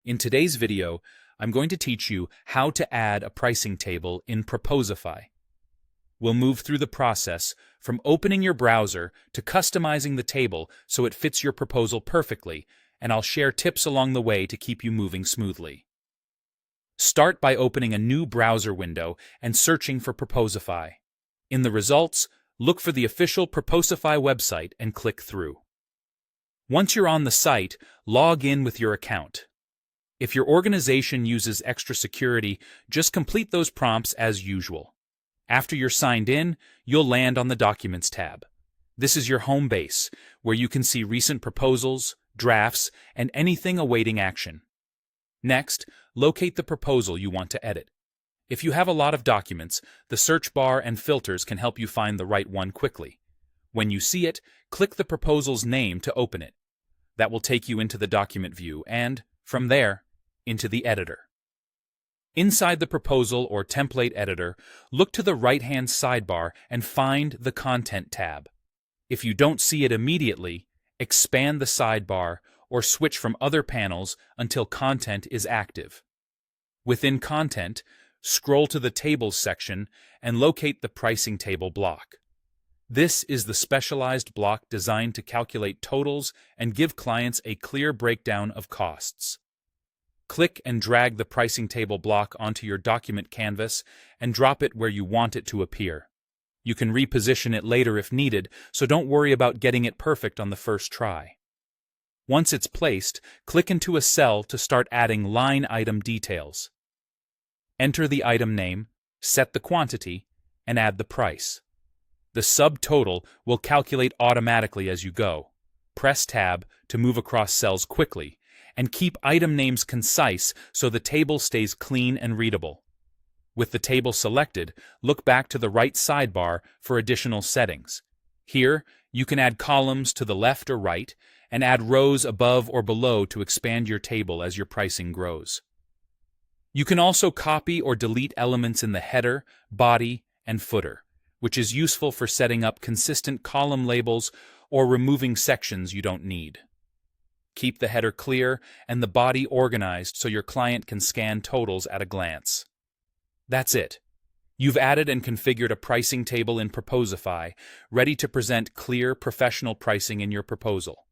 In today's video, I'm going to teach you how to add a pricing table in Proposify. We'll move through the process from opening your browser to customizing the table so it fits your proposal perfectly, and I'll share tips along the way to keep you moving smoothly. Start by opening a new browser window and searching for Proposify. In the results, look for the official Proposify website and click through. Once you're on the site, log in with your account. If your organization uses extra security, just complete those prompts as usual. After you're signed in, you'll land on the Documents tab. This is your home base, where you can see recent proposals, drafts, and anything awaiting action. Next, locate the proposal you want to edit. If you have a lot of documents, the search bar and filters can help you find the right one quickly. When you see it, click the proposal's name to open it. That will take you into the document view and, from there, into the editor. Inside the proposal or template editor, look to the right-hand sidebar and find the Content tab. If you don't see it immediately, expand the sidebar or switch from other panels until Content is active. Within Content, scroll to the Tables section and locate the Pricing Table block. This is the specialized block designed to calculate totals and give clients a clear breakdown of costs. Click and drag the pricing table block onto your document canvas and drop it where you want it to appear. You can reposition it later if needed, so don't worry about getting it perfect on the first try. Once it's placed, click into a cell to start adding line item details. Enter the item name, set the quantity, and add the price. The subtotal will calculate automatically as you go. Press Tab to move across cells quickly, and keep item names concise so the table stays clean and readable. With the table selected, look back to the right sidebar for additional settings. Here, you can add columns to the left or right, and add rows above or below to expand your table as your pricing grows. You can also copy or delete elements in the header, body, and footer, which is useful for setting up consistent column labels or removing sections you don't need. Keep the header clear and the body organized so your client can scan totals at a glance. That's it. You've added and configured a pricing table in Proposify, ready to present clear, professional pricing in your proposal.